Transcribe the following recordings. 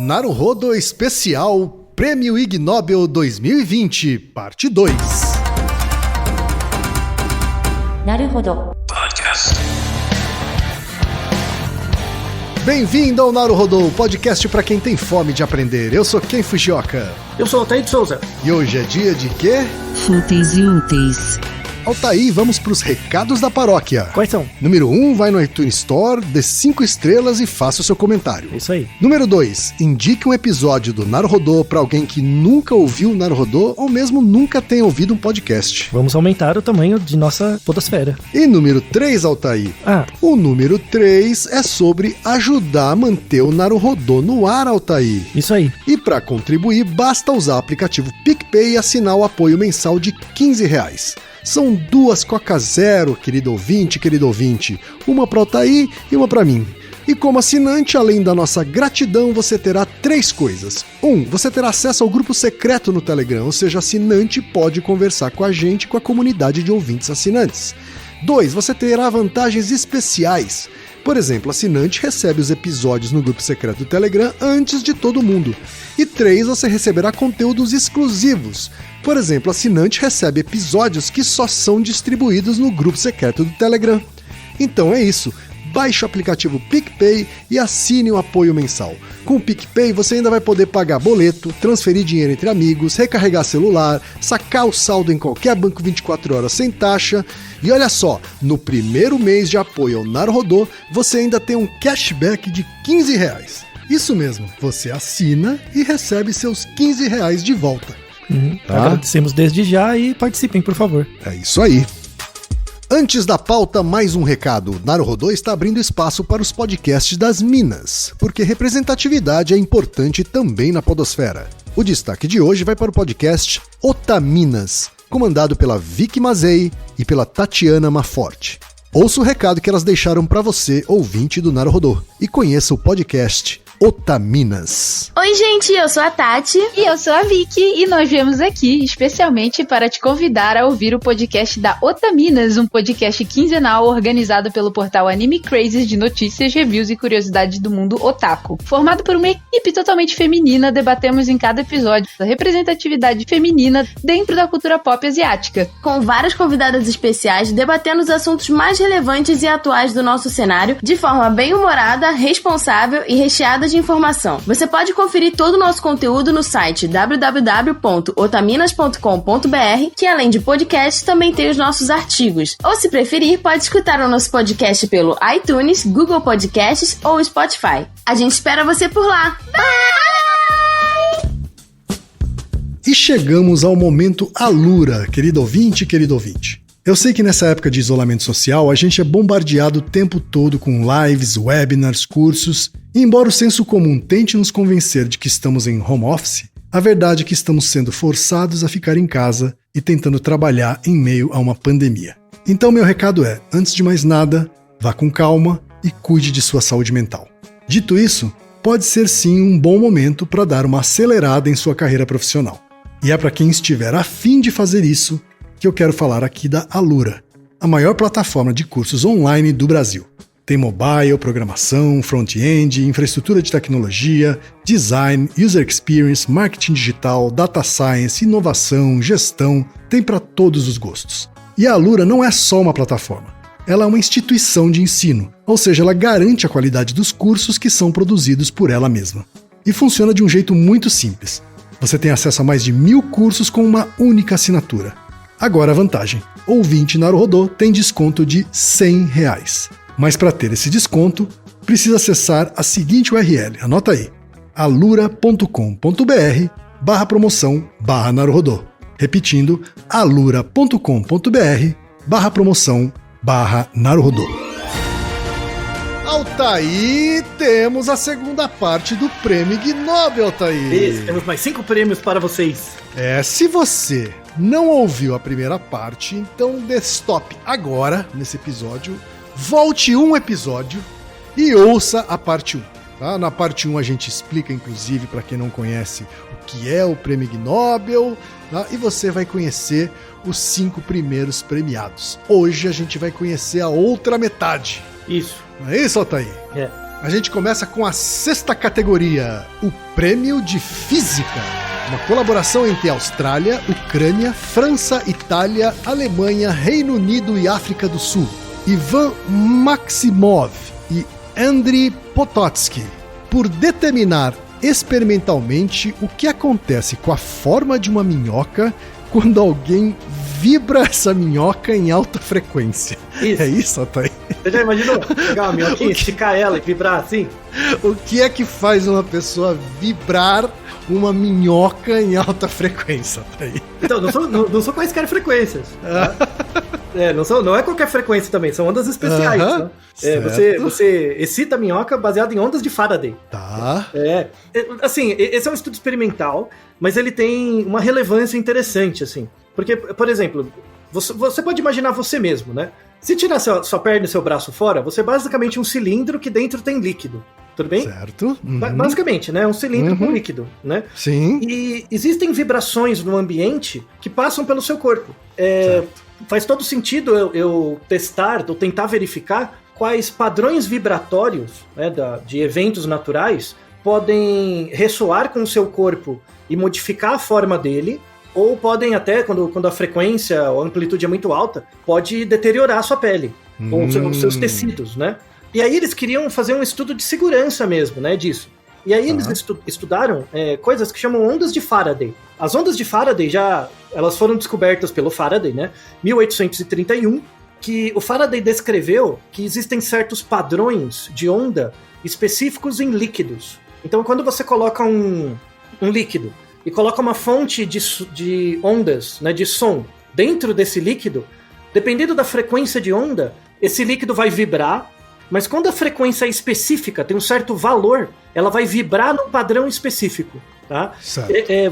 Naruhodo Especial Prêmio Ig Nobel 2020, parte 2. Naruhodo Podcast. Bem-vindo ao Naruhodo, podcast para quem tem fome de aprender. Eu sou Ken Fujioka. Eu sou Altair de Souza. E hoje é dia de quê? Fúteis e úteis. Altair, vamos para os recados da paróquia. Quais são? Número 1, vai no iTunes Store, dê 5 estrelas e faça o seu comentário. Isso aí. Número 2, indique um episódio do Naruhodo para alguém que nunca ouviu o Naruhodo ou mesmo nunca tenha ouvido um podcast. Vamos aumentar o tamanho de nossa podosfera. E número 3, Altair. O número 3 é sobre ajudar a manter o Naruhodo no ar, Altair. Isso aí. E para contribuir, basta usar o aplicativo PicPay e assinar o apoio mensal de R$15. São 2 Coca Zero, querido ouvinte, uma para o Altair e uma para mim. E como assinante, além da nossa gratidão, você terá 3 coisas. 1, você terá acesso ao grupo secreto no Telegram, ou seja, assinante pode conversar com a gente e com a comunidade de ouvintes assinantes. 2, você terá vantagens especiais. Por exemplo, assinante recebe os episódios no grupo secreto do Telegram antes de todo mundo. E 3, você receberá conteúdos exclusivos. Por exemplo, assinante recebe episódios que só são distribuídos no grupo secreto do Telegram. Então é isso. Baixe o aplicativo PicPay e assine o apoio mensal. Com o PicPay você ainda vai poder pagar boleto, transferir dinheiro entre amigos, recarregar celular, sacar o saldo em qualquer banco 24 horas sem taxa. E olha só, no primeiro mês de apoio ao Naruhodo, você ainda tem um cashback de R$15. Isso mesmo, você assina e recebe seus R$15 de volta. Tá? Agradecemos desde já e participem, por favor. É isso aí. Antes da pauta, mais um recado. Naruhodo está abrindo espaço para os podcasts das Minas, porque representatividade é importante também na podosfera. O destaque de hoje vai para o podcast Otaminas, comandado pela Vicky Mazei e pela Tatiana Maforte. Ouça o recado que elas deixaram para você, ouvinte do Naruhodo, e conheça o podcast Otaminas. Oi, gente, eu sou a Tati. E eu sou a Vicky, e nós viemos aqui especialmente para te convidar a ouvir o podcast da Otaminas, um podcast quinzenal organizado pelo portal Anime Crazes de notícias, reviews e curiosidades do mundo otaku. Formado por uma equipe totalmente feminina, debatemos em cada episódio a representatividade feminina dentro da cultura pop asiática. Com várias convidadas especiais, debatendo os assuntos mais relevantes e atuais do nosso cenário, de forma bem humorada, responsável e recheada de informação. Você pode conferir todo o nosso conteúdo no site www.otaminas.com.br, que além de podcast, também tem os nossos artigos. Ou se preferir, pode escutar o nosso podcast pelo iTunes, Google Podcasts ou Spotify. A gente espera você por lá! Bye! E chegamos ao momento Alura, querido ouvinte. Eu sei que nessa época de isolamento social a gente é bombardeado o tempo todo com lives, webinars, cursos, e embora o senso comum tente nos convencer de que estamos em home office, a verdade é que estamos sendo forçados a ficar em casa e tentando trabalhar em meio a uma pandemia. Então meu recado é, antes de mais nada, vá com calma e cuide de sua saúde mental. Dito isso, pode ser sim um bom momento para dar uma acelerada em sua carreira profissional. E é para quem estiver a fim de fazer isso que eu quero falar aqui da Alura, a maior plataforma de cursos online do Brasil. Tem mobile, programação, front-end, infraestrutura de tecnologia, design, user experience, marketing digital, data science, inovação, gestão, tem para todos os gostos. E a Alura não é só uma plataforma, ela é uma instituição de ensino, ou seja, ela garante a qualidade dos cursos que são produzidos por ela mesma. E funciona de um jeito muito simples. Você tem acesso a mais de 1000 cursos com uma única assinatura. Agora a vantagem, ouvinte Naruhodo tem desconto de R$100. Mas para ter esse desconto, precisa acessar a seguinte URL, anota aí, alura.com.br/promoção/Naruhodo. Repetindo, alura.com.br/promoção/Naruhodo. Altair, temos a segunda parte do Prêmio Ig Nobel, Altair. Isso, temos mais 5 prêmios para vocês. Se você não ouviu a primeira parte, então dê stop agora nesse episódio, volte um episódio e ouça a parte 1. Tá? Na parte 1 a gente explica, inclusive, para quem não conhece, o que é o Prêmio Ig Nobel, tá? E você vai conhecer os 5 primeiros premiados. Hoje a gente vai conhecer a outra metade. Isso. Não é isso, Altair? A gente começa com a 6ª categoria, o Prêmio de Física. Uma colaboração entre Austrália, Ucrânia, França, Itália, Alemanha, Reino Unido e África do Sul. Ivan Maximov e Andriy Pototsky, por determinar experimentalmente o que acontece com a forma de uma minhoca quando alguém vibra essa minhoca em alta frequência. Isso. É isso, Atay? Você já imaginou pegar uma minhoquinha, esticar ela e vibrar assim? O que é que faz uma pessoa vibrar uma minhoca em alta frequência, Atay? Então, não são quaisquer frequências. Tá? Não é qualquer frequência também, são ondas especiais. Tá? Você excita a minhoca baseado em ondas de Faraday. Tá. Assim, esse é um estudo experimental, mas ele tem uma relevância interessante, assim. Porque, por exemplo, você pode imaginar você mesmo, né? Se tirar sua perna e seu braço fora, você é basicamente um cilindro que dentro tem líquido. Tudo bem? Certo. Basicamente, né? Um cilindro com líquido, né? Sim. E existem vibrações no ambiente que passam pelo seu corpo. Faz todo sentido eu testar, ou tentar verificar quais padrões vibratórios, né, de eventos naturais podem ressoar com o seu corpo e modificar a forma dele, ou podem até, quando a frequência ou a amplitude é muito alta, pode deteriorar a sua pele, ou os seus tecidos, né? E aí eles queriam fazer um estudo de segurança mesmo, né, disso. E aí eles estudaram coisas que chamam ondas de Faraday. As ondas de Faraday elas foram descobertas pelo Faraday, né, 1831, que o Faraday descreveu que existem certos padrões de onda específicos em líquidos. Então, quando você coloca um líquido e coloca uma fonte de ondas, né, de som, dentro desse líquido, dependendo da frequência de onda, esse líquido vai vibrar, mas quando a frequência é específica, tem um certo valor, ela vai vibrar num padrão específico. Tá?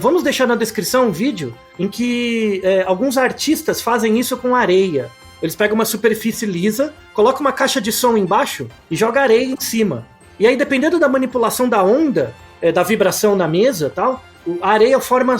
Vamos deixar na descrição um vídeo em que alguns artistas fazem isso com areia. Eles pegam uma superfície lisa, colocam uma caixa de som embaixo e jogam areia em cima. E aí, dependendo da manipulação da onda, da vibração na mesa, tal, a areia forma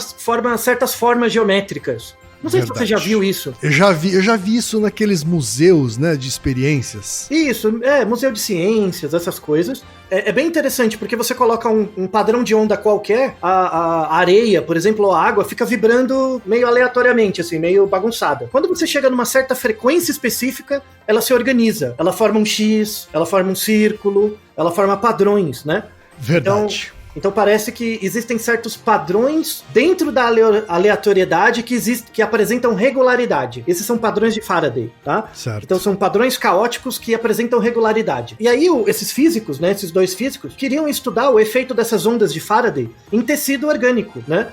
certas formas geométricas. Não sei se você já viu isso. Eu já vi isso naqueles museus, né, de experiências. Isso, museu de ciências, essas coisas. É bem interessante, porque você coloca um padrão de onda qualquer, a areia, por exemplo, ou a água, fica vibrando meio aleatoriamente, assim, meio bagunçada. Quando você chega numa certa frequência específica, ela se organiza. Ela forma um X, ela forma um círculo, ela forma padrões, né? Verdade. Então parece que existem certos padrões dentro da aleatoriedade que apresentam regularidade. Esses são padrões de Faraday, tá? Certo. Então são padrões caóticos que apresentam regularidade. E aí esses físicos, né, esses dois físicos, queriam estudar o efeito dessas ondas de Faraday em tecido orgânico, né?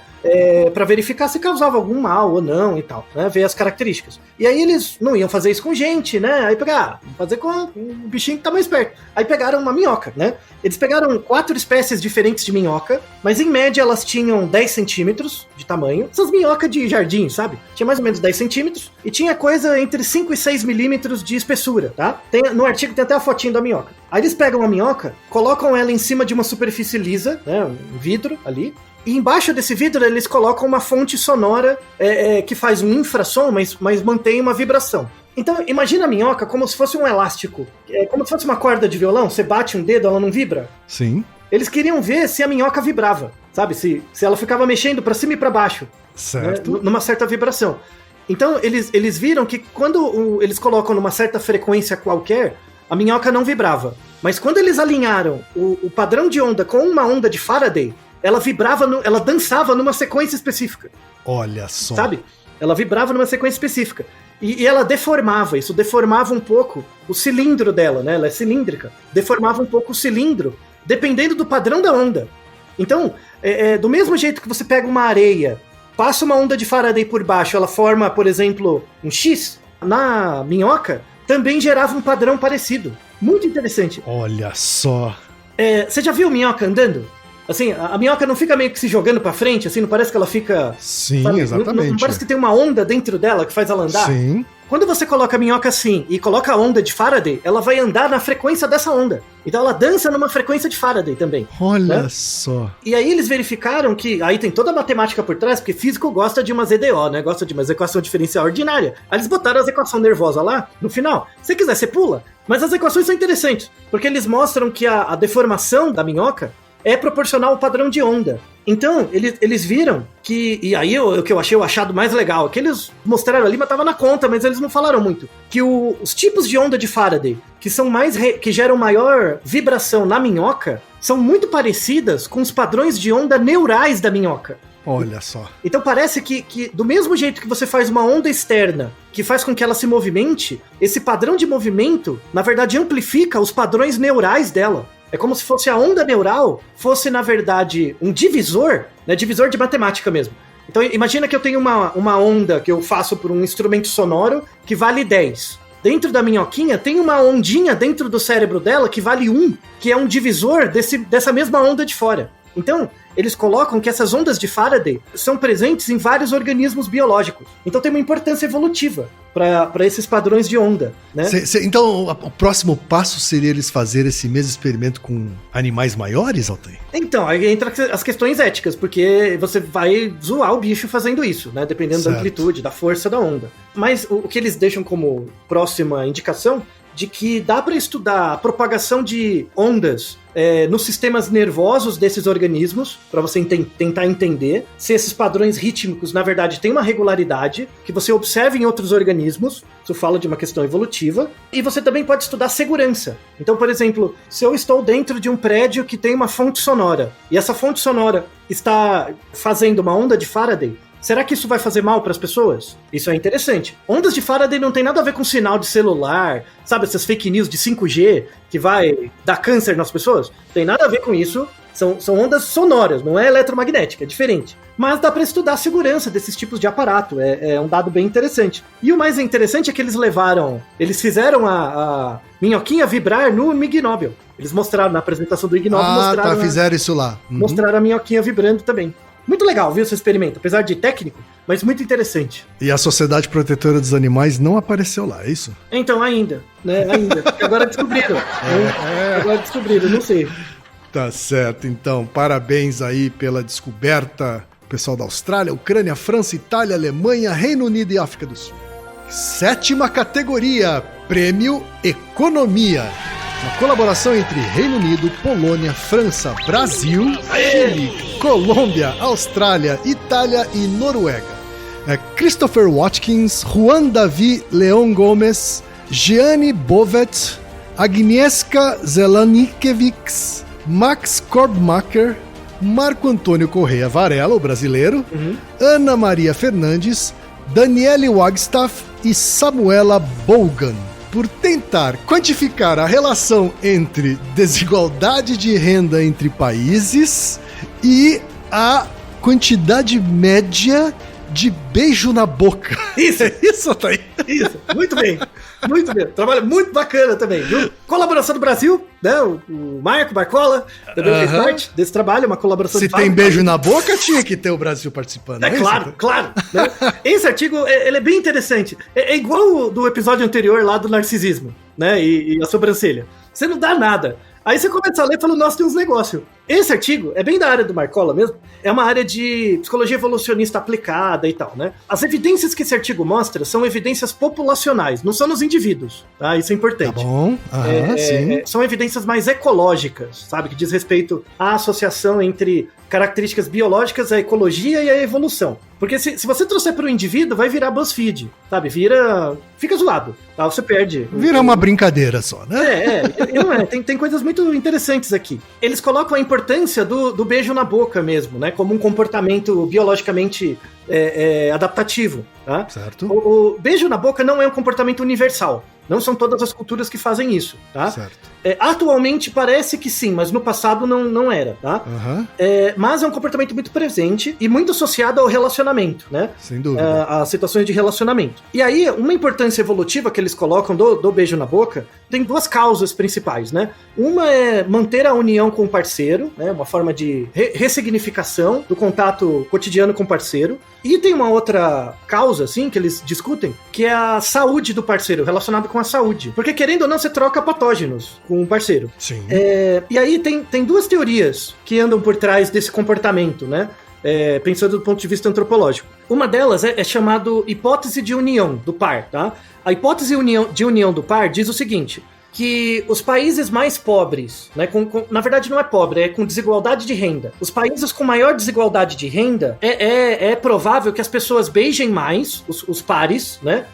Para verificar se causava algum mal ou não e tal, né? Ver as características. E aí eles não iam fazer isso com gente, né? Aí pegaram, fazer com um bichinho que tá mais perto. Aí pegaram uma minhoca, né? Eles pegaram 4 espécies diferentes de minhoca, mas em média elas tinham 10 centímetros de tamanho. Essas minhocas de jardim, sabe? Tinha mais ou menos 10 centímetros e tinha coisa entre 5 e 6 milímetros de espessura, tá? No artigo tem até a fotinho da minhoca. Aí eles pegam a minhoca, colocam ela em cima de uma superfície lisa, né? Um vidro ali. E embaixo desse vidro eles colocam uma fonte sonora que faz um infrassom, mas mantém uma vibração. Então imagina a minhoca como se fosse um elástico. Como se fosse uma corda de violão, você bate um dedo, ela não vibra? Sim. Eles queriam ver se a minhoca vibrava, sabe? Se ela ficava mexendo para cima e para baixo. Certo. Né? Numa certa vibração. Então eles viram que quando eles colocam numa certa frequência qualquer, a minhoca não vibrava. Mas quando eles alinharam o padrão de onda com uma onda de Faraday, ela vibrava, ela dançava numa sequência específica. Olha só. Sabe? Ela vibrava numa sequência específica. E ela deformava, isso deformava um pouco o cilindro dela, né? Ela é cilíndrica. Deformava um pouco o cilindro, dependendo do padrão da onda. Então, do mesmo jeito que você pega uma areia, passa uma onda de Faraday por baixo, ela forma, por exemplo, um X, na minhoca, também gerava um padrão parecido. Muito interessante. Olha só. Você já viu minhoca andando? Assim, a minhoca não fica meio que se jogando pra frente, assim, não parece que ela fica... Sim, sabe? exatamente. Não parece que tem uma onda dentro dela que faz ela andar? Sim. Quando você coloca a minhoca assim e coloca a onda de Faraday, ela vai andar na frequência dessa onda. Então ela dança numa frequência de Faraday também. Olha né? só. E aí eles verificaram que, aí tem toda a matemática por trás, porque físico gosta de umas EDO, né? Gosta de umas equação diferencial ordinária. Aí eles botaram as equações nervosas lá, no final. Se você quiser, você pula. Mas as equações são interessantes, porque eles mostram que a deformação da minhoca é proporcional ao padrão de onda. Então, eles viram que... E aí, o que eu achei o achado mais legal, que eles mostraram ali, mas tava na conta, mas eles não falaram muito. Que os tipos de onda de Faraday, que são que geram maior vibração na minhoca, são muito parecidas com os padrões de onda neurais da minhoca. Olha só. Então parece que do mesmo jeito que você faz uma onda externa que faz com que ela se movimente, esse padrão de movimento, na verdade, amplifica os padrões neurais dela. É como se fosse a onda neural, fosse, na verdade, um divisor, né? Divisor de matemática mesmo. Então imagina que eu tenho uma onda que eu faço por um instrumento sonoro que vale 10. Dentro da minhoquinha tem uma ondinha dentro do cérebro dela que vale 1, que é um divisor dessa mesma onda de fora. Então, eles colocam que essas ondas de Faraday são presentes em vários organismos biológicos. Então tem uma importância evolutiva para esses padrões de onda, né? Então, o próximo passo seria eles fazerem esse mesmo experimento com animais maiores, Altair? Então, aí entra as questões éticas, porque você vai zoar o bicho fazendo isso, né? Dependendo da amplitude, da força da onda. Mas o que eles deixam como próxima indicação de que dá para estudar a propagação de ondas nos sistemas nervosos desses organismos, para você tentar entender se esses padrões rítmicos, na verdade, têm uma regularidade que você observa em outros organismos. Isso fala de uma questão evolutiva. E você também pode estudar segurança. Então, por exemplo, se eu estou dentro de um prédio que tem uma fonte sonora, e essa fonte sonora está fazendo uma onda de Faraday, será que isso vai fazer mal para as pessoas? Isso é interessante. Ondas de Faraday não tem nada a ver com sinal de celular, sabe, essas fake news de 5G que vai dar câncer nas pessoas? Tem nada a ver com isso. São ondas sonoras, não é eletromagnética, é diferente. Mas dá para estudar a segurança desses tipos de aparato, é um dado bem interessante. E o mais interessante é que eles fizeram a minhoquinha vibrar no Ig Nobel. Eles mostraram na apresentação do Ig Nobel, fizeram isso lá. Uhum. Mostraram a minhoquinha vibrando também. Muito legal, viu, esse experimento, apesar de técnico, mas muito interessante. E a Sociedade Protetora dos Animais não apareceu lá, é isso? Então, ainda, né, porque agora descobriram. Agora descobriram, não sei. Tá certo, então, parabéns aí pela descoberta, pessoal da Austrália, Ucrânia, França, Itália, Alemanha, Reino Unido e África do Sul. 7ª categoria, Prêmio Economia. Uma colaboração entre Reino Unido, Polônia, França, Brasil, Chile, Colômbia, Austrália, Itália e Noruega. Christopher Watkins, Juan Davi Leon Gomes, Gianni Bovet, Agnieszka Zelanikiewicz, Max Korbmacher, Marco Antônio Correia Varela, o brasileiro, Ana Maria Fernandes, Daniele Wagstaff e Samuela Bolgan, por tentar quantificar a relação entre desigualdade de renda entre países e a quantidade média de beijo na boca. Isso, isso, Thaí. Isso, muito bem. Muito bem. Trabalho muito bacana também, viu? Colaboração do Brasil, né? O Marco Barcola também fez parte desse trabalho, uma colaboração Se tem beijo na boca, tinha que ter o Brasil participando. É claro, claro. Né? Esse artigo, ele é bem interessante. É igual o do episódio anterior lá do narcisismo, né? E a sobrancelha. Você não dá nada. Aí você começa a ler e fala, nossa, tem uns negócios. Esse artigo é bem da área do Marcola mesmo, é uma área de psicologia evolucionista aplicada e tal, né? As evidências que esse artigo mostra são evidências populacionais, não são nos indivíduos, tá? Isso é importante. Tá bom, sim. São evidências mais ecológicas, sabe? Que diz respeito à associação entre características biológicas, a ecologia e a evolução. Porque se você trouxer para o indivíduo, vai virar BuzzFeed, sabe? Fica zoado, tá? Você perde. Vira uma brincadeira só, né? Tem coisas muito interessantes aqui. Eles colocam a importância do beijo na boca mesmo, né? Como um comportamento biologicamente adaptativo, tá? Certo. O beijo na boca não é um comportamento universal. Não são todas as culturas que fazem isso, tá? Certo. Atualmente parece que sim, mas no passado não era, tá? Aham. Mas é um comportamento muito presente e muito associado ao relacionamento, né? Sem dúvida. As situações de relacionamento. E aí, uma importância evolutiva que eles colocam do beijo na boca tem duas causas principais, né? Uma é manter a união com o parceiro, né? Uma forma de ressignificação do contato cotidiano com o parceiro. E tem uma outra causa, assim, que eles discutem, que é a saúde do parceiro, relacionado com a saúde. Porque, querendo ou não, você troca patógenos com o parceiro. Sim. E aí tem duas teorias que andam por trás desse comportamento, né? Pensando do ponto de vista antropológico. Uma delas é chamada hipótese de união do par, tá? A hipótese de união do par diz o seguinte, que os países mais pobres, né, na verdade não é pobre, é com desigualdade de renda. Os países com maior desigualdade de renda, é provável que as pessoas beijem mais, os pares, né?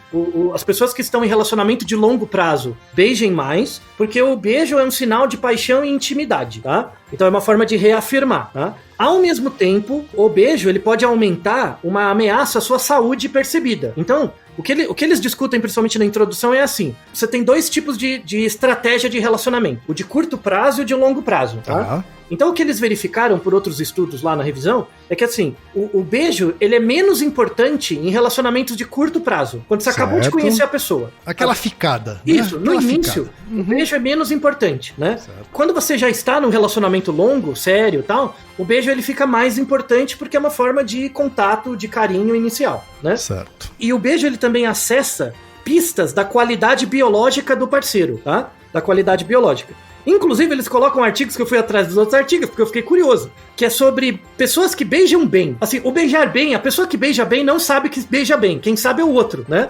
As pessoas que estão em relacionamento de longo prazo beijem mais, porque o beijo é um sinal de paixão e intimidade, tá? Então é uma forma de reafirmar, tá? Ao mesmo tempo, o beijo ele pode aumentar uma ameaça à sua saúde percebida. Então, o que eles discutem, principalmente na introdução, é assim: você tem dois tipos de estratégia de relacionamento, o de curto prazo e o de longo prazo, tá? Então o que eles verificaram por outros estudos lá na revisão é que assim, o beijo ele é menos importante em relacionamentos de curto prazo, quando você acabou de conhecer a pessoa. Aquela ficada. Isso, né? no início, o beijo é menos importante, né? Certo. Quando você já está num relacionamento longo, sério e tal, o beijo ele fica mais importante porque é uma forma de contato, de carinho inicial, né? Certo. E o beijo ele também acessa pistas da qualidade biológica do parceiro, tá? Da qualidade biológica. Inclusive, eles colocam artigos que eu fui atrás dos outros artigos, porque eu fiquei curioso, que é sobre pessoas que beijam bem. Assim, o beijar bem, a pessoa que beija bem não sabe que beija bem, quem sabe é o outro, né?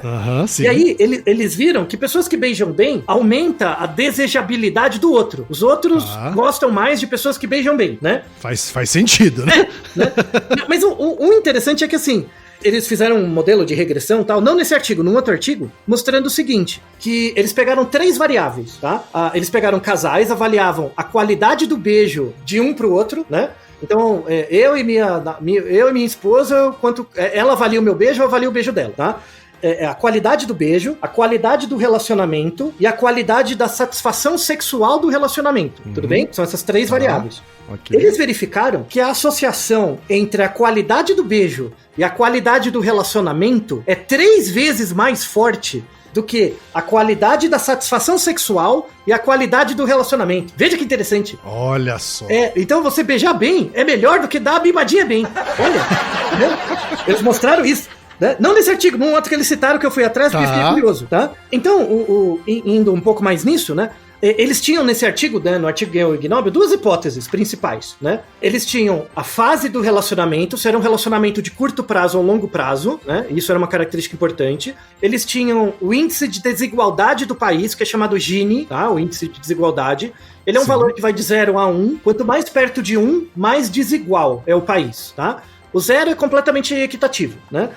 Sim. E aí, eles viram que pessoas que beijam bem aumenta a desejabilidade do outro. Os outros gostam mais de pessoas que beijam bem, né? Faz sentido, né? Mas o interessante é que, assim, eles fizeram um modelo de regressão e tal, não nesse artigo, num outro artigo, mostrando o seguinte, que eles pegaram 3 variáveis, tá? Eles pegaram casais, avaliavam a qualidade do beijo de um pro outro, né? Então, eu e minha esposa, ela avalia o meu beijo, eu avalio o beijo dela, tá? A qualidade do beijo, a qualidade do relacionamento e a qualidade da satisfação sexual do relacionamento, tudo bem? São essas 3 variáveis. Okay. Eles verificaram que a associação entre a qualidade do beijo e a qualidade do relacionamento é 3 vezes mais forte do que a qualidade da satisfação sexual e a qualidade do relacionamento. Veja que interessante. Olha só. Então você beijar bem é melhor do que dar a bimbadinha bem. Olha, né? Eles mostraram isso. Né? Não nesse artigo, num outro que eles citaram que eu fui atrás, porque eu fiquei curioso, tá? Então, indo um pouco mais nisso, né? Eles tinham nesse artigo, né, no artigo ganhou o Ig Nobel, 2 hipóteses principais, né? Eles tinham a fase do relacionamento, se era um relacionamento de curto prazo ou longo prazo, né? Isso era uma característica importante. Eles tinham o índice de desigualdade do país, que é chamado Gini, tá? O índice de desigualdade. Ele é um valor que vai de 0 a 1. Quanto mais perto de 1, mais desigual é o país, tá? O 0 é completamente equitativo, né?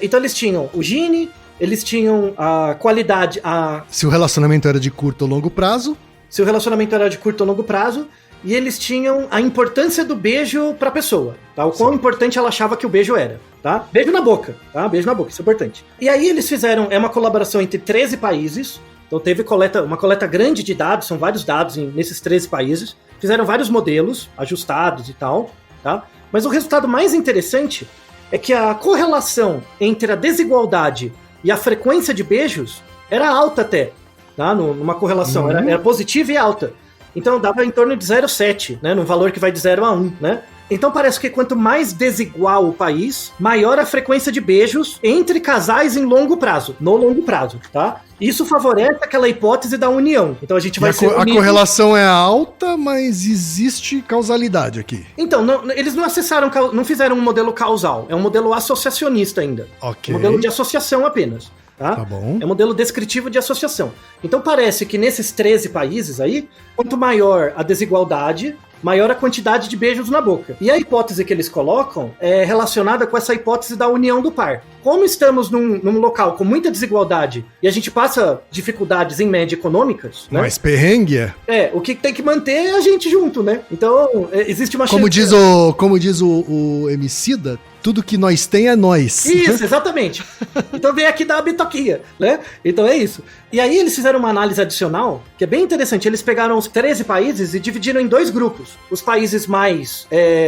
Então eles tinham o Gini, eles tinham a qualidade... Se o relacionamento era de curto ou longo prazo. Se o relacionamento era de curto ou longo prazo. E eles tinham a importância do beijo pra pessoa, tá? O quão importante ela achava que o beijo era, tá? Beijo na boca, tá? Beijo na boca, isso é importante. E aí eles fizeram... uma colaboração entre 13 países. Então teve uma coleta grande de dados, são vários dados nesses 13 países. Fizeram vários modelos ajustados e tal, tá? Mas o resultado mais interessante é que a correlação entre a desigualdade e a frequência de beijos era alta até, tá? Numa correlação, era positiva e alta. Então dava em torno de 0,7, né? Num valor que vai de 0 a 1, né? Então parece que quanto mais desigual o país, maior a frequência de beijos entre casais em longo prazo, no longo prazo, tá? Isso favorece aquela hipótese da união. Então a gente vai ser a correlação é alta, mas existe causalidade aqui. Então, eles não fizeram um modelo causal, é um modelo associacionista ainda. Ok. Um modelo de associação apenas. Tá? Tá bom. É um modelo descritivo de associação. Então parece que nesses 13 países aí, quanto maior a desigualdade, maior a quantidade de beijos na boca. E a hipótese que eles colocam é relacionada com essa hipótese da união do par. Como estamos num local com muita desigualdade e a gente passa dificuldades em média econômicas, né? Mas perrengue o que tem que manter é a gente junto, né? Então, existe uma Como diz o Emicida, tudo que nós tem é nós. Isso, exatamente. Então vem aqui dar uma bitoquinha, né? Então é isso. E aí eles fizeram uma análise adicional, que é bem interessante. Eles pegaram os 13 países e dividiram em 2 grupos. Os países mais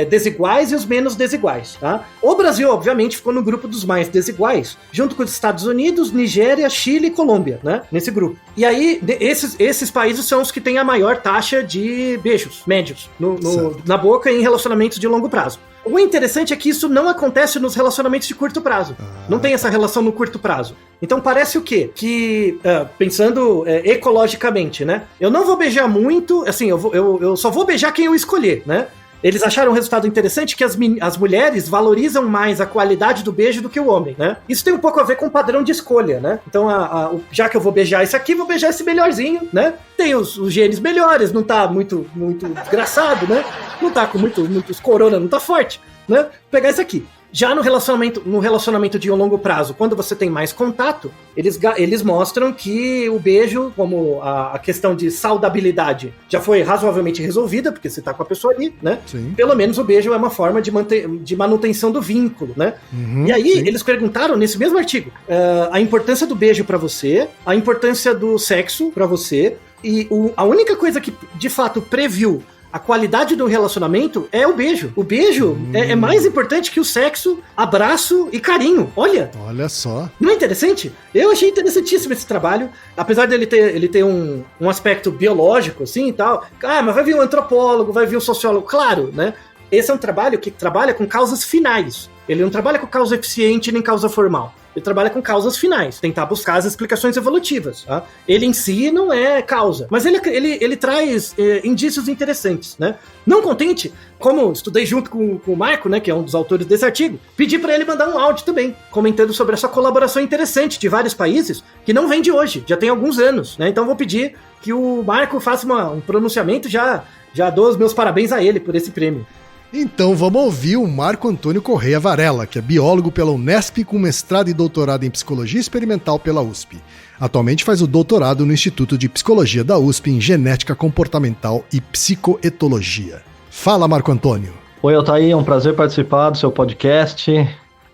desiguais e os menos desiguais, tá? O Brasil, obviamente, ficou no grupo dos mais desiguais, junto com os Estados Unidos, Nigéria, Chile e Colômbia, né? Nesse grupo. E aí, esses países são os que têm a maior taxa de beijos médios na boca em relacionamentos de longo prazo. O interessante é que isso não acontece nos relacionamentos de curto prazo. Não tem essa relação no curto prazo. Então parece o quê? Que, pensando ecologicamente, né? Eu não vou beijar muito, assim, eu só vou beijar quem eu escolher, né? Eles acharam um resultado interessante que as mulheres valorizam mais a qualidade do beijo do que o homem, né? Isso tem um pouco a ver com o padrão de escolha, né? Então, já que eu vou beijar esse aqui, vou beijar esse melhorzinho, né? Tem os genes melhores, não tá muito desgraçado, né? Não tá com muitos corona, não tá forte, né? Vou pegar esse aqui. Já no relacionamento de um longo prazo, quando você tem mais contato, eles mostram que o beijo, como a questão de saudabilidade, já foi razoavelmente resolvida, porque você tá com a pessoa ali, né? Sim. Pelo menos o beijo é uma forma de manutenção do vínculo, né? E aí, eles perguntaram nesse mesmo artigo a importância do beijo pra você, a importância do sexo pra você, e a única coisa que, de fato, previu a qualidade do relacionamento é o beijo. O beijo é mais importante que o sexo, abraço e carinho. Olha só. Não é interessante? Eu achei interessantíssimo esse trabalho. Apesar dele ter um aspecto biológico, assim, e tal. Mas vai vir um antropólogo, vai vir um sociólogo. Claro, né? Esse é um trabalho que trabalha com causas finais. Ele não trabalha com causa eficiente nem causa formal. Ele trabalha com causas finais, tentar buscar as explicações evolutivas. Tá? Ele em si não é causa, mas ele traz indícios interessantes. Né? Não contente, como estudei junto com o Marco, né, que é um dos autores desse artigo, pedi para ele mandar um áudio também, comentando sobre essa colaboração interessante de vários países, que não vem de hoje, já tem alguns anos. Né? Então vou pedir que o Marco faça um pronunciamento, já dou os meus parabéns a ele por esse prêmio. Então vamos ouvir o Marco Antônio Correia Varela, que é biólogo pela Unesp com mestrado e doutorado em Psicologia Experimental pela USP. Atualmente faz o doutorado no Instituto de Psicologia da USP em Genética Comportamental e Psicoetologia. Fala, Marco Antônio. Oi, Altair, é um prazer participar do seu podcast.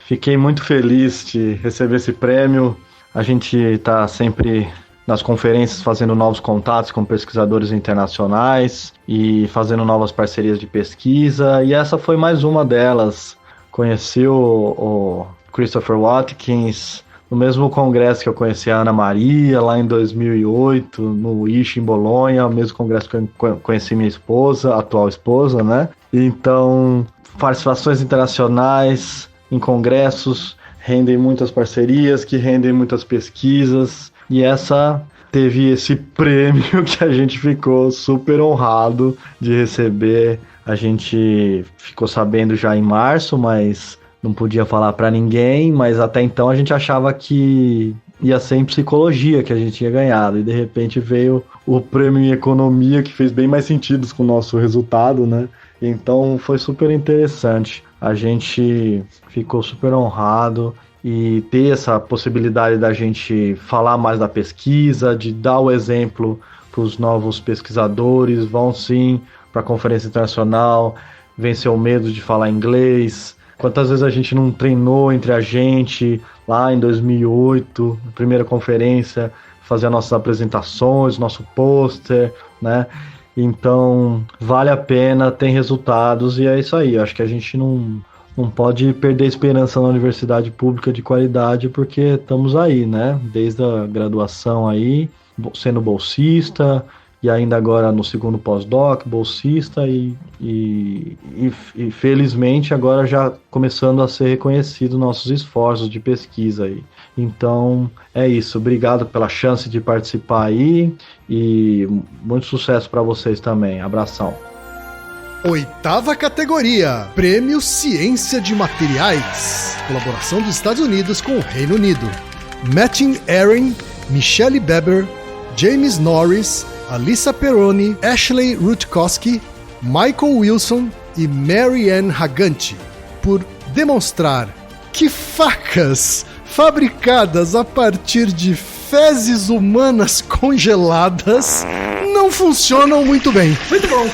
Fiquei muito feliz de receber esse prêmio. A gente está sempre nas conferências fazendo novos contatos com pesquisadores internacionais e fazendo novas parcerias de pesquisa, e essa foi mais uma delas. Conheci o Christopher Watkins no mesmo congresso que eu conheci a Ana Maria, lá em 2008, no ISH em Bolonha, o mesmo congresso que eu conheci minha esposa, atual esposa, né? Então, participações internacionais em congressos rendem muitas parcerias, que rendem muitas pesquisas. E essa teve esse prêmio que a gente ficou super honrado de receber. A gente ficou sabendo já em março, mas não podia falar para ninguém. Mas até então a gente achava que ia ser em psicologia que a gente tinha ganhado. E de repente veio o prêmio em economia, que fez bem mais sentido com o nosso resultado, né? Então foi super interessante. A gente ficou super honrado. E ter essa possibilidade da gente falar mais da pesquisa, de dar o exemplo para os novos pesquisadores, vão sim para a conferência internacional, vencer o medo de falar inglês. Quantas vezes a gente não treinou entre a gente, lá em 2008, na primeira conferência, fazer as nossas apresentações, nosso pôster, né? Então, vale a pena, tem resultados e é isso aí. Eu acho que a gente não pode perder esperança na universidade pública de qualidade, porque estamos aí, né? Desde a graduação aí, sendo bolsista, e ainda agora no segundo pós-doc, bolsista, e felizmente agora já começando a ser reconhecido nossos esforços de pesquisa aí. Então é isso, obrigado pela chance de participar aí, e muito sucesso para vocês também. Abração. 8ª categoria, Prêmio Ciência de Materiais, colaboração dos Estados Unidos com o Reino Unido. Matthew Aaron, Michelle Beber, James Norris, Alyssa Peroni, Ashley Rutkowski, Michael Wilson e Marianne Haganti, por demonstrar que facas fabricadas a partir de fezes humanas congeladas não funcionam muito bem. Muito bom.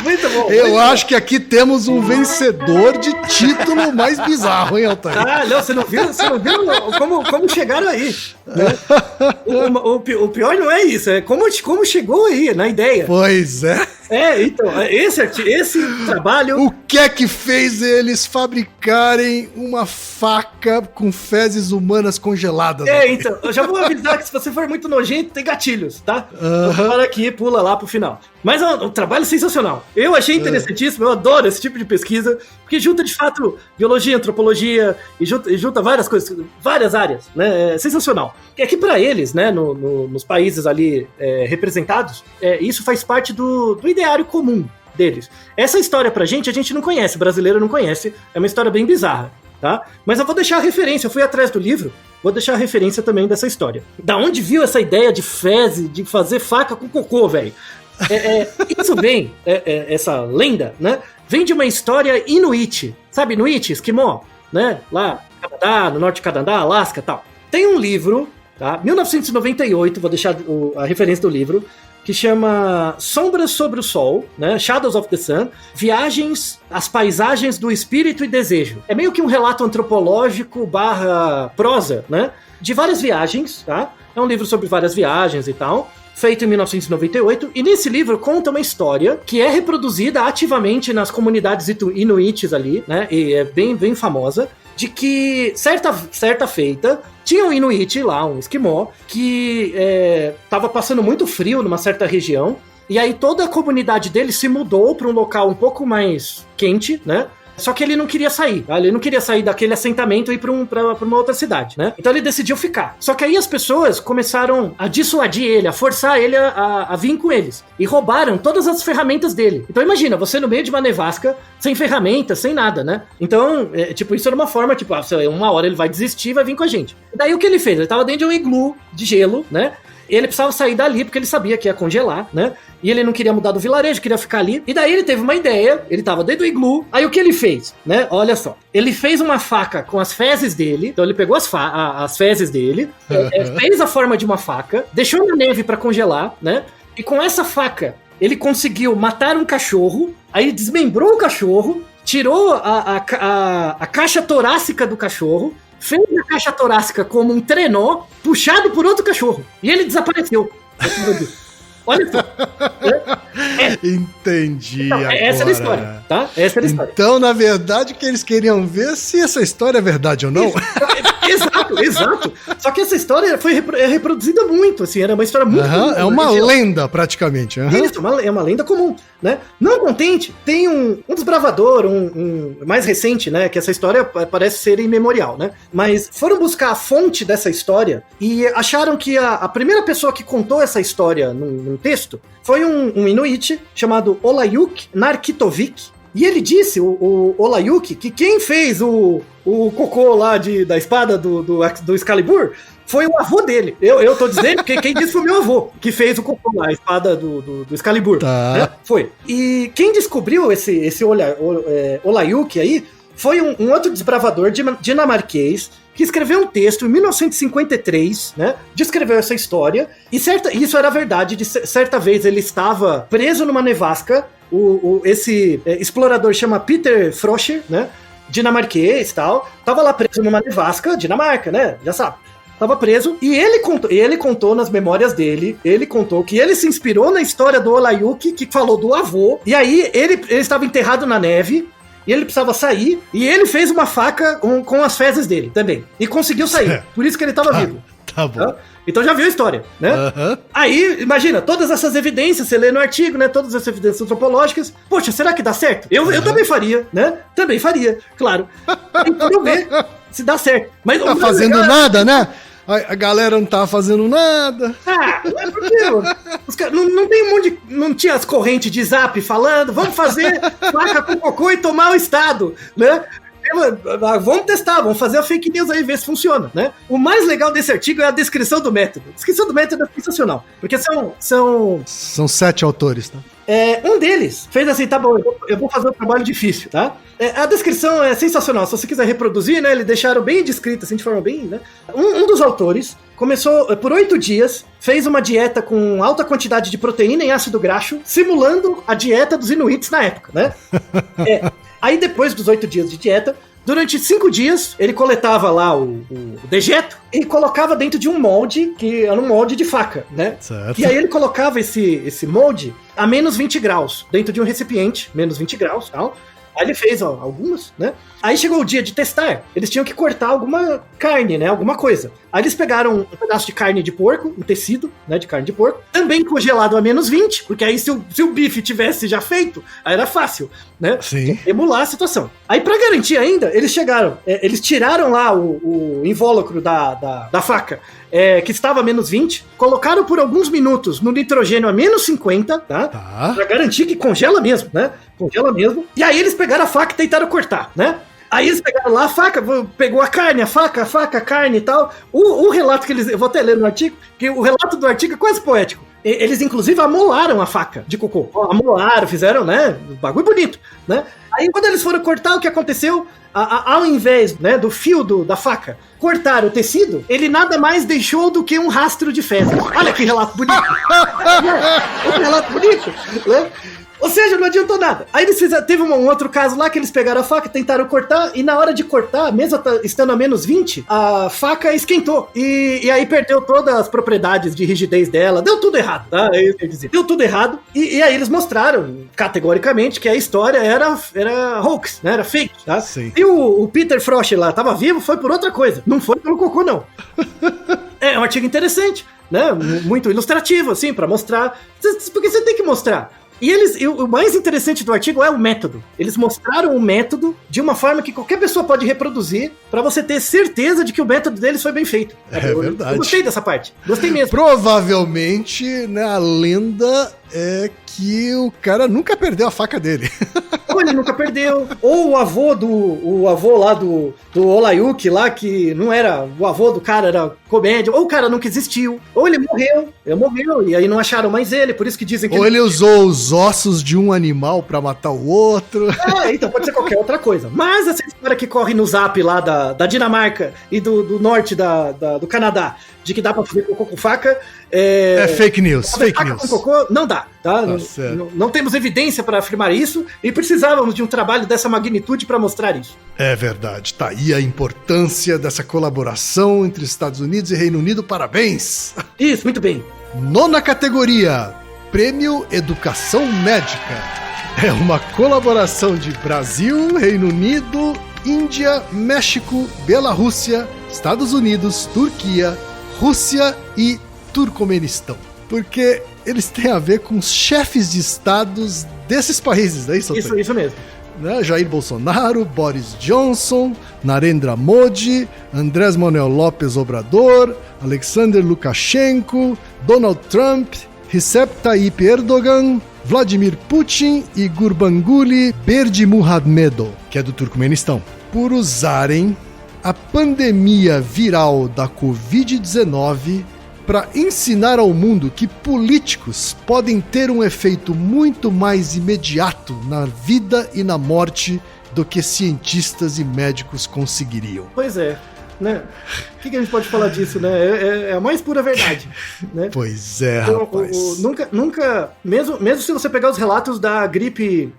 Muito bom. Eu acho que aqui temos um vencedor de título mais bizarro, hein, Altair? Ah, não, você não viu como chegaram aí. Né? O pior não é isso, é como chegou aí, na ideia. Pois é. Então, esse trabalho... O que é que fez eles fabricarem uma faca com fezes humanas congeladas? Então, eu já vou avisar que se você for muito nojento, tem gatilhos, tá? Para aqui, pula lá pro final. Mas é um trabalho sensacional. Eu achei interessantíssimo, eu adoro esse tipo de pesquisa, porque junta, de fato, biologia, antropologia, e junta várias coisas, várias áreas, né? É sensacional. E aqui para eles, né, nos países ali representados, isso faz parte do ideário comum deles. Essa história pra gente, a gente não conhece, brasileiro não conhece, é uma história bem bizarra, tá? Mas eu vou deixar a referência, eu fui atrás do livro, vou deixar a referência também dessa história. Da onde viu essa ideia de fezes, de fazer faca com cocô, velho? Isso vem, essa lenda, né? Vem de uma história inuit, sabe, inuit, esquimó, né? Lá no Canadá, no norte do Canadá, Alasca e tal. Tem um livro, tá? 1998, vou deixar a referência do livro, que chama Sombras sobre o Sol, né? Shadows of the Sun, as paisagens do espírito e desejo. É meio que um relato antropológico / prosa, né? De várias viagens, tá? É um livro sobre várias viagens e tal, feito em 1998, e nesse livro conta uma história que é reproduzida ativamente nas comunidades inuites ali, né? E é bem, bem famosa, de que certa feita tinha um inuit lá, um esquimó, que estava passando muito frio numa certa região, e aí toda a comunidade dele se mudou para um local um pouco mais quente, né? Só que ele não queria sair, tá? Ele não queria sair daquele assentamento e ir pra uma outra cidade, né? Então ele decidiu ficar. Só que aí as pessoas começaram a dissuadir ele, a forçar ele a vir com eles. E roubaram todas as ferramentas dele. Então imagina, você no meio de uma nevasca, sem ferramentas, sem nada, né? Então, isso era uma forma, uma hora ele vai desistir e vai vir com a gente. E daí o que ele fez? Ele tava dentro de um iglu de gelo, né? E ele precisava sair dali porque ele sabia que ia congelar, né? E ele não queria mudar do vilarejo, queria ficar ali. E daí ele teve uma ideia, ele tava dentro do iglu. Aí o que ele fez, né? Olha só. Ele fez uma faca com as fezes dele. Então ele pegou as fezes dele, fez a forma de uma faca, deixou na neve pra congelar, né? E com essa faca, ele conseguiu matar um cachorro. Aí ele desmembrou o cachorro, tirou a caixa torácica do cachorro, fez a caixa torácica como um trenó puxado por outro cachorro. E ele desapareceu. Olha só. Entendi. Então, agora. Essa era a história, tá? Essa era a história. Então, na verdade, que eles queriam ver se essa história é verdade ou não. Exato. Só que essa história foi reproduzida muito, assim, era uma história muito comum. É uma lenda, praticamente. Isso, é uma lenda comum, né? Não contente, tem um desbravador, um mais recente, né? Que essa história parece ser imemorial, né? Mas foram buscar a fonte dessa história e acharam que a primeira pessoa que contou essa história num texto foi um inuit chamado Olayuk Narkitovic. E ele disse, o Olayuk, que quem fez o cocô lá da espada do Excalibur foi o avô dele. Eu tô dizendo que quem disse foi o meu avô, que fez o cocô lá, a espada do Excalibur. Tá. Né? Foi. E quem descobriu esse Olayuk aí foi um outro desbravador dinamarquês que escreveu um texto em 1953, né? Descreveu essa história. E isso era verdade. Certa vez ele estava preso numa nevasca. Esse explorador chama Peter Froscher, né? Dinamarquês e tal. Tava lá preso numa nevasca, Dinamarca, né? Já sabe. Tava preso. E ele contou nas memórias dele, ele contou que ele se inspirou na história do Olayuk, que falou do avô. E aí ele estava enterrado na neve. E ele precisava sair, e ele fez uma faca com as fezes dele também. E conseguiu sair. Por isso que ele estava vivo. Tá bom. Tá? Então já viu a história, né? Aí, imagina, todas essas evidências, você lê no artigo, né? Todas essas evidências antropológicas. Poxa, será que dá certo? Eu também faria, né? Também faria, claro. Então eu ver se dá certo. Mas não tá fazendo nada, né? A galera não tava fazendo nada. Não é porque os caras não tem um monte de. Não tinha as correntes de zap falando, vamos fazer faca com cocô e tomar o estado, né? Vamos testar, vamos fazer a fake news aí, ver se funciona, né? O mais legal desse artigo é a descrição do método. A descrição do método é sensacional, porque são 7 autores, tá? Um deles fez assim, tá bom, eu vou fazer um trabalho difícil, tá? A descrição é sensacional, se você quiser reproduzir, né, eles deixaram bem descrito, assim, de forma bem, né? Um dos autores começou por 8 dias, fez uma dieta com alta quantidade de proteína e ácido graxo, simulando a dieta dos Inuits na época, né? Aí depois dos 8 dias de dieta, durante 5 dias, ele coletava lá o dejeto e colocava dentro de um molde, que era um molde de faca, né? Certo. E aí ele colocava esse molde a menos 20 graus, dentro de um recipiente, menos 20 graus, tal. Aí ele fez algumas, né? Aí chegou o dia de testar, eles tinham que cortar alguma carne, né? Alguma coisa. Aí eles pegaram um pedaço de carne de porco, um tecido, né? De carne de porco, também congelado a menos 20, porque aí se o bife tivesse já feito, aí era fácil, né? Sim. Emular a situação. Aí pra garantir ainda, eles eles tiraram lá o invólucro da faca, que estava a menos 20, colocaram por alguns minutos no nitrogênio a menos 50, tá? Pra garantir que congela mesmo, né? Congela mesmo. E aí eles pegaram a faca e tentaram cortar, né? Aí eles pegaram lá a faca, pegou a carne, a faca, a carne e tal. O relato que eles... Eu vou até ler no artigo, que o relato do artigo é quase poético. Eles, inclusive, amolaram a faca de cocô. Amolaram, fizeram, né? Um bagulho bonito, né? Aí, quando eles foram cortar, o que aconteceu? Ao invés, né, do fio da faca cortar o tecido, ele nada mais deixou do que um rastro de fezes. Olha que relato bonito. Um relato bonito, né? Ou seja, não adiantou nada. Aí eles teve um outro caso lá que eles pegaram a faca, tentaram cortar, e na hora de cortar, mesmo estando a menos 20, a faca esquentou. E aí perdeu todas as propriedades de rigidez dela. Deu tudo errado, tá? É isso que eu ia dizer. Deu tudo errado. E aí eles mostraram, categoricamente, que a história era hoax, né? Era fake, tá? Sim. E o Peter Frosch lá tava vivo, foi por outra coisa. Não foi pelo cocô, não. É um artigo interessante, né? Muito ilustrativo, assim, pra mostrar. Porque você tem que mostrar. E o mais interessante do artigo é o método. Eles mostraram o método de uma forma que qualquer pessoa pode reproduzir pra você ter certeza de que o método deles foi bem feito. Verdade. Eu gostei dessa parte. Gostei mesmo. Provavelmente, né, a lenda é que o cara nunca perdeu a faca dele. Ou ele nunca perdeu. Ou o avô lá do Olayuki lá, que não era o avô do cara, era comédia. Ou o cara nunca existiu. Ou ele morreu, e aí não acharam mais ele, por isso que dizem que... Ou ele usou os ossos de um animal pra matar o outro. Então pode ser qualquer outra coisa. Mas essa história que corre no zap lá da Dinamarca e do norte do Canadá, de que dá pra fazer cocô com faca... É fake news, fake faca news. com cocô não dá, tá? Não temos evidência para afirmar isso e precisávamos de um trabalho dessa magnitude para mostrar isso. É verdade, tá aí a importância dessa colaboração entre Estados Unidos e Reino Unido, parabéns! Isso, muito bem. 9ª categoria, Prêmio Educação Médica. É uma colaboração de Brasil, Reino Unido, Índia, México, Bielorrússia, Estados Unidos, Turquia, Rússia e Turcomenistão. Porque eles têm a ver com os chefes de estados desses países, não é isso? Isso mesmo. Né? Jair Bolsonaro, Boris Johnson, Narendra Modi, Andrés Manuel López Obrador, Alexander Lukashenko, Donald Trump, Recep Tayyip Erdogan, Vladimir Putin e Gurbanguly Berdimuhamedow, que é do Turcomenistão, por usarem a pandemia viral da Covid-19 para ensinar ao mundo que políticos podem ter um efeito muito mais imediato na vida e na morte do que cientistas e médicos conseguiriam. Pois é, né? O que a gente pode falar disso, né? É a mais pura verdade, né? Pois é, rapaz. Nunca, mesmo se você pegar os relatos da gripe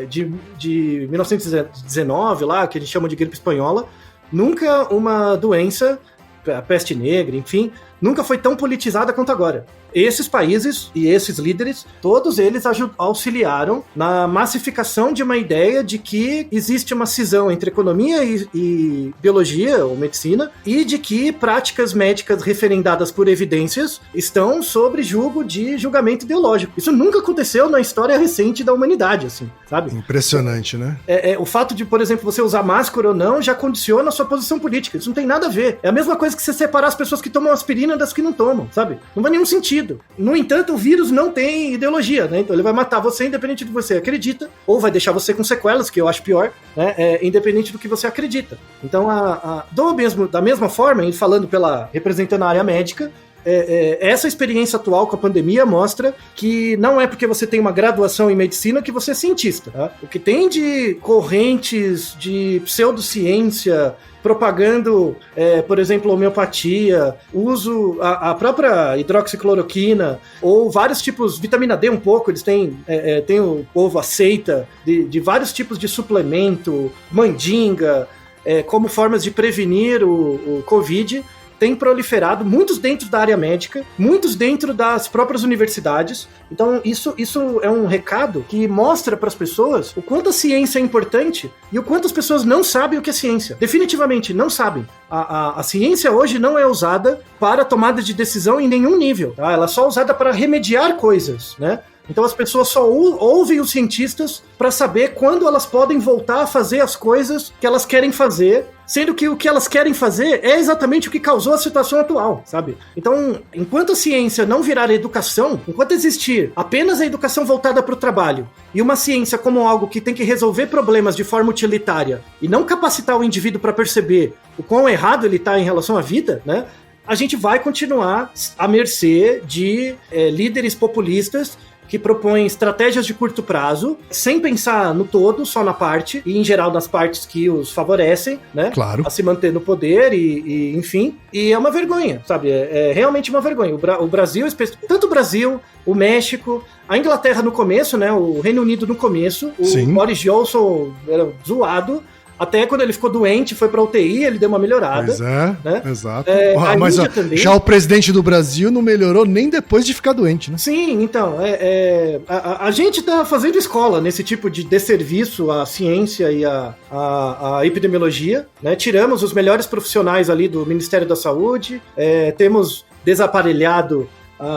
de 1919 lá, que a gente chama de gripe espanhola, nunca uma doença, a peste negra, enfim, nunca foi tão politizada quanto agora. Esses países e esses líderes, todos eles auxiliaram na massificação de uma ideia de que existe uma cisão entre economia e biologia ou medicina, e de que práticas médicas referendadas por evidências estão sob julgamento ideológico. Isso nunca aconteceu na história recente da humanidade, assim, sabe? Impressionante, né? O fato de, por exemplo, você usar máscara ou não já condiciona a sua posição política. Isso não tem nada a ver. É a mesma coisa que você separar as pessoas que tomam aspirina das que não tomam, sabe? Não faz nenhum sentido. No entanto, o vírus não tem ideologia, né? Então ele vai matar você independente do que você acredita, ou vai deixar você com sequelas, que eu acho pior, né? Independente do que você acredita. Então, da mesma forma, falando representando a área médica, essa experiência atual com a pandemia mostra que não é porque você tem uma graduação em medicina que você é cientista. Tá? O que tem de correntes de pseudociência propagando, por exemplo, homeopatia, uso a própria hidroxicloroquina, ou vários tipos, vitamina D um pouco, eles têm o povo aceita de vários tipos de suplemento, mandinga, como formas de prevenir o Covid, tem proliferado, muitos dentro da área médica, muitos dentro das próprias universidades. Então isso é um recado que mostra para as pessoas o quanto a ciência é importante e o quanto as pessoas não sabem o que é ciência. Definitivamente não sabem. A ciência hoje não é usada para tomada de decisão em nenhum nível. Tá? Ela é só usada para remediar coisas, né? Então as pessoas só ouvem os cientistas para saber quando elas podem voltar a fazer as coisas que elas querem fazer, sendo que o que elas querem fazer é exatamente o que causou a situação atual, sabe? Então, enquanto a ciência não virar educação, enquanto existir apenas a educação voltada para o trabalho e uma ciência como algo que tem que resolver problemas de forma utilitária e não capacitar o indivíduo para perceber o quão errado ele está em relação à vida, né? A gente vai continuar à mercê de líderes populistas que propõem estratégias de curto prazo, sem pensar no todo, só na parte, e em geral nas partes que os favorecem, né? Claro. A se manter no poder e enfim. E é uma vergonha, sabe? É realmente uma vergonha. O Brasil, tanto o Brasil, o México, a Inglaterra no começo, né? O Reino Unido no começo, o Boris Johnson era zoado. Até quando ele ficou doente, foi pra UTI, ele deu uma melhorada. Pois é, né? Exato. Mas já o presidente do Brasil não melhorou nem depois de ficar doente, né? Sim, então, a gente tá fazendo escola nesse tipo de desserviço à ciência e à epidemiologia, né? Tiramos os melhores profissionais ali do Ministério da Saúde, temos desaparelhado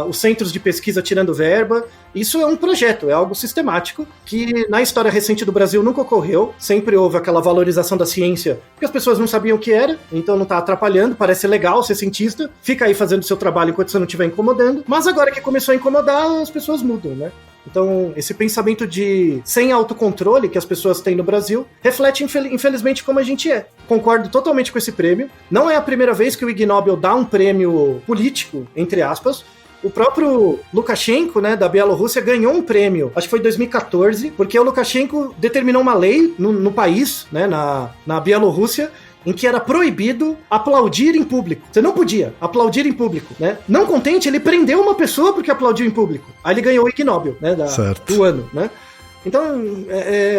os centros de pesquisa tirando verba. Isso é um projeto, é algo sistemático que na história recente do Brasil nunca ocorreu. Sempre houve aquela valorização da ciência porque as pessoas não sabiam o que era, então não tá atrapalhando, parece legal ser cientista, fica aí fazendo o seu trabalho enquanto você não estiver incomodando, mas agora que começou a incomodar, as pessoas mudam, né? Então, esse pensamento de sem autocontrole que as pessoas têm no Brasil reflete, infelizmente, como a gente é. Concordo totalmente com esse prêmio. Não é a primeira vez que o Ig Nobel dá um prêmio político, entre aspas. O próprio Lukashenko, né, da Bielorrússia, ganhou um prêmio, acho que foi em 2014, porque o Lukashenko determinou uma lei no país, né, na Bielorrússia, em que era proibido aplaudir em público. Você não podia aplaudir em público, né? Não contente, ele prendeu uma pessoa porque aplaudiu em público. Aí ele ganhou o Ig Nobel, né, do ano, né? Então,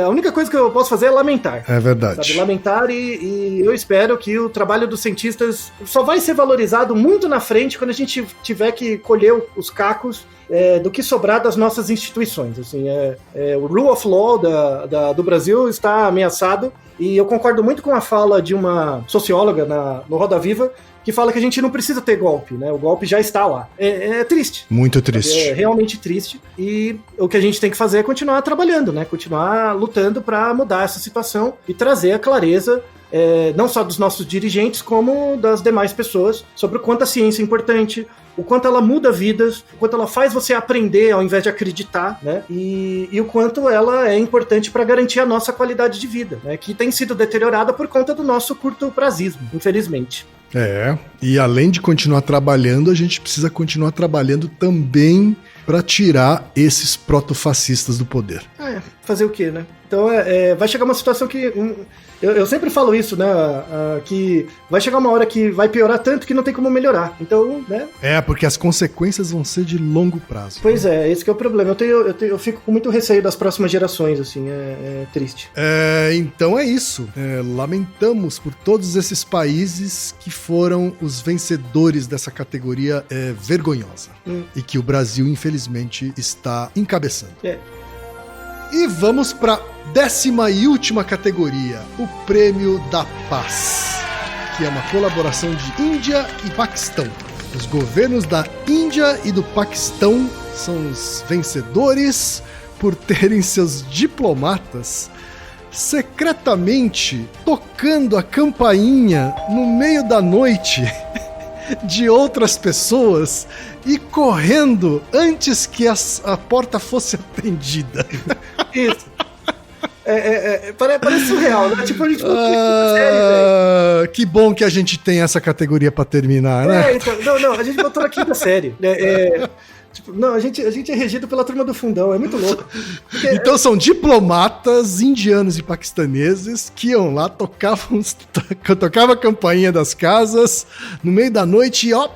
a única coisa que eu posso fazer é lamentar. É verdade. Sabe? Lamentar e eu espero que o trabalho dos cientistas só vai ser valorizado muito na frente quando a gente tiver que colher os cacos do que sobrar das nossas instituições. Assim, o rule of law do Brasil está ameaçado e eu concordo muito com a fala de uma socióloga no Roda Viva que fala que a gente não precisa ter golpe, né? O golpe já está lá. É triste. Muito triste. É realmente triste. E o que a gente tem que fazer é continuar trabalhando, né? Continuar lutando para mudar essa situação e trazer a clareza, não só dos nossos dirigentes, como das demais pessoas, sobre o quanto a ciência é importante, o quanto ela muda vidas, o quanto ela faz você aprender ao invés de acreditar, né? E o quanto ela é importante para garantir a nossa qualidade de vida, né? Que tem sido deteriorada por conta do nosso curto-prazismo, infelizmente. E além de continuar trabalhando, a gente precisa continuar trabalhando também para tirar esses protofascistas do poder. Fazer o quê, né? Então vai chegar uma situação que... Eu sempre falo isso, né? Que vai chegar uma hora que vai piorar tanto que não tem como melhorar. Então, né? Porque as consequências vão ser de longo prazo. Pois esse que é o problema. Eu fico com muito receio das próximas gerações, assim. É triste. Então é isso. Lamentamos por todos esses países que foram os vencedores dessa categoria vergonhosa. E que o Brasil, infelizmente, está encabeçando. E vamos para a 10ª e última categoria, o Prêmio da Paz, que é uma colaboração de Índia e Paquistão. Os governos da Índia e do Paquistão são os vencedores por terem seus diplomatas secretamente tocando a campainha no meio da noite de outras pessoas e correndo antes que a porta fosse atendida. Isso. Parece surreal, né? Tipo, a gente série, que bom que a gente tem essa categoria pra terminar, né? Então, não, a gente botou na quinta série. A gente é regido pela turma do fundão, é muito louco. Então são diplomatas indianos e paquistaneses que iam lá, tocavam a campainha das casas no meio da noite e, ó,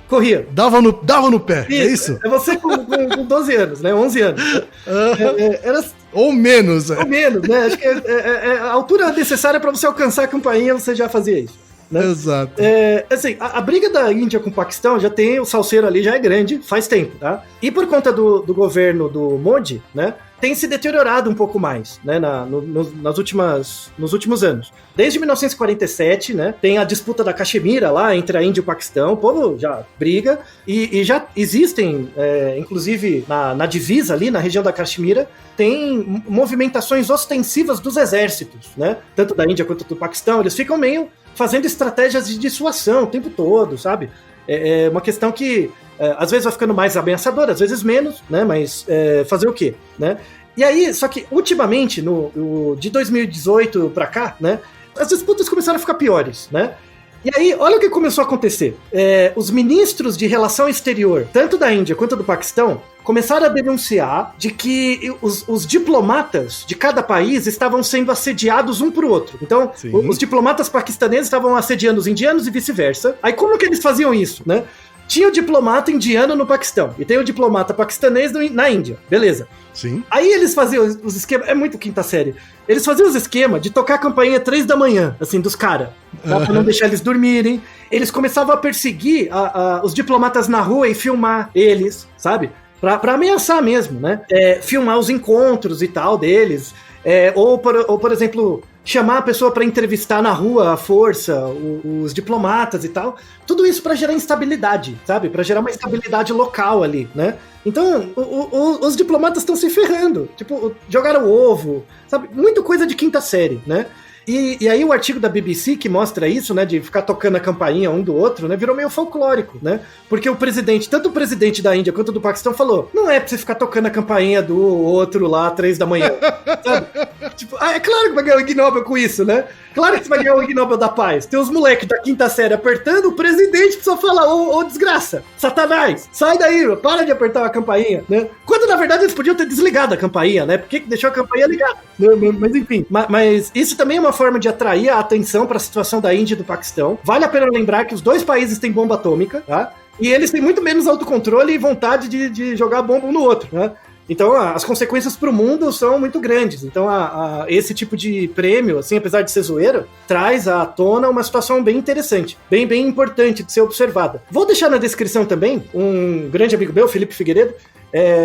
corria. Dava no pé, é isso? É você com 12 anos, né? 11 anos. Ou menos. Ou menos, né? Acho que a altura necessária para você alcançar a campainha, você já fazia isso. Né? Exato. Assim, a briga da Índia com o Paquistão já tem, o salseiro ali já é grande, faz tempo, tá? E por conta do governo do Modi, né? Tem se deteriorado um pouco mais, né, nos últimos anos. Desde 1947, né, tem a disputa da Caxemira lá entre a Índia e o Paquistão, o povo já briga, e já existem, inclusive na divisa ali, na região da Caxemira, tem movimentações ostensivas dos exércitos, né, tanto da Índia quanto do Paquistão, eles ficam meio fazendo estratégias de dissuasão o tempo todo, sabe? É uma questão que às vezes vai ficando mais ameaçadora, às vezes menos, né? Mas fazer o quê, né? E aí, só que ultimamente, de 2018 pra cá, né? As disputas começaram a ficar piores, né? E aí, olha o que começou a acontecer. Os ministros de relação exterior, tanto da Índia quanto do Paquistão, começaram a denunciar de que os diplomatas de cada país estavam sendo assediados um pro outro. Então, os diplomatas paquistaneses estavam assediando os indianos e vice-versa. Aí, como que eles faziam isso, né? Tinha o diplomata indiano no Paquistão e tem o diplomata paquistanês na Índia. Beleza. Sim. Aí eles faziam os esquemas... É muito quinta série. Eles faziam os esquemas de tocar a campainha 3 da manhã, assim, dos caras. Pra não deixar eles dormirem. Eles começavam a perseguir os diplomatas na rua e filmar eles, sabe? Pra ameaçar mesmo, né? Filmar os encontros e tal deles. Ou, por exemplo... chamar a pessoa para entrevistar na rua à força, os diplomatas e tal, tudo isso para gerar instabilidade, sabe? Para gerar uma instabilidade local ali, né? Então, os diplomatas estão se ferrando, tipo, jogaram ovo, sabe? Muita coisa de quinta série, né? E aí o artigo da BBC que mostra isso, né, de ficar tocando a campainha um do outro, né, virou meio folclórico, né? Porque tanto o presidente da Índia quanto do Paquistão falou, não é pra você ficar tocando a campainha do outro lá 3 da manhã, sabe? Tipo, é claro que vai ganhar o Ig Nobel com isso, né? Claro que você vai ganhar o Ig Nobel da Paz. Tem os moleques da quinta série apertando, o presidente precisa falar, ô desgraça, Satanás, sai daí, para de apertar a campainha, né? Quando, na verdade, eles podiam ter desligado a campainha, né? Por que deixou a campainha ligada? Mas enfim, mas isso também é uma forma de atrair a atenção para a situação da Índia e do Paquistão. Vale a pena lembrar que os dois países têm bomba atômica, tá? E eles têm muito menos autocontrole e vontade de jogar bomba um no outro, né? Então, as consequências para o mundo são muito grandes. Então, esse tipo de prêmio, assim, apesar de ser zoeiro, traz à tona uma situação bem interessante, bem importante de ser observada. Vou deixar na descrição também um grande amigo meu, Felipe Figueiredo.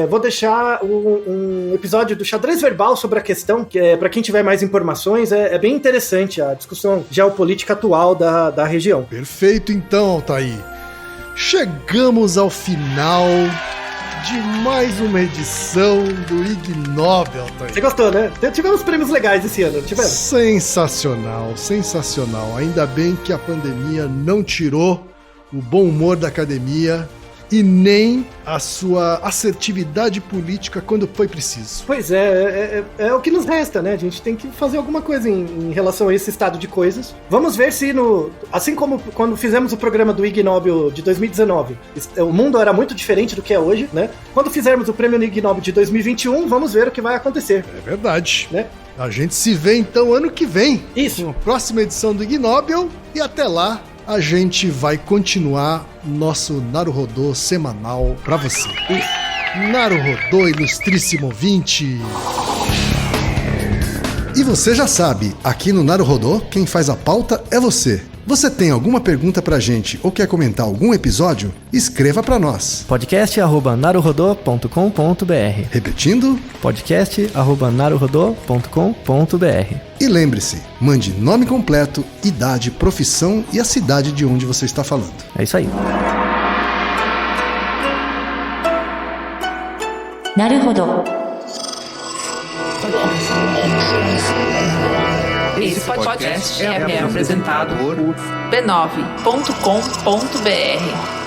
Vou deixar um episódio do Xadrez Verbal sobre a questão, que para quem tiver mais informações, é bem interessante a discussão geopolítica atual da região. Perfeito, então, Altair. Chegamos ao final de mais uma edição do Ig Nobel, Altair. Você gostou, né? Tivemos prêmios legais esse ano, não tivemos? Sensacional, sensacional. Ainda bem que a pandemia não tirou o bom humor da academia e nem a sua assertividade política quando foi preciso. Pois é o que nos resta, né? A gente tem que fazer alguma coisa em relação a esse estado de coisas. Vamos ver se, assim como quando fizemos o programa do Ig Nobel de 2019, o mundo era muito diferente do que é hoje, né? Quando fizermos o prêmio Ig Nobel de 2021, vamos ver o que vai acontecer. É verdade. Né? A gente se vê então ano que vem. Isso. Na próxima edição do Ig Nobel e até lá a gente vai continuar nosso Naruhodô semanal pra você. Naruhodô, ilustríssimo ouvinte. E você já sabe, aqui no Naruhodô, quem faz a pauta é você. Você tem alguma pergunta pra gente ou quer comentar algum episódio? Escreva pra nós. podcast@naruhodô.com.br. Repetindo? podcast@naruhodô.com.br. E lembre-se, mande nome completo, idade, profissão e a cidade de onde você está falando. É isso aí. Naruhodo. Esse podcast é apresentado por b9.com.br.